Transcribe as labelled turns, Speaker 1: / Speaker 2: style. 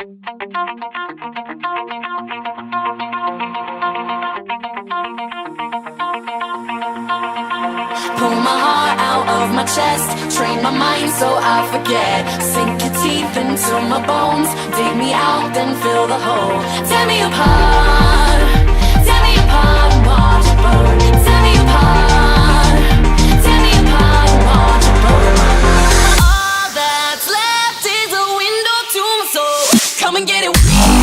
Speaker 1: Pull my heart out of my chest, train my mind so I forget. Sink your teeth into my bones, dig me out, then fill the hole. Tear me apart, and watch it burn. Tear me apart, and watch it burn. All that's left is a window to my soul. Come and get it.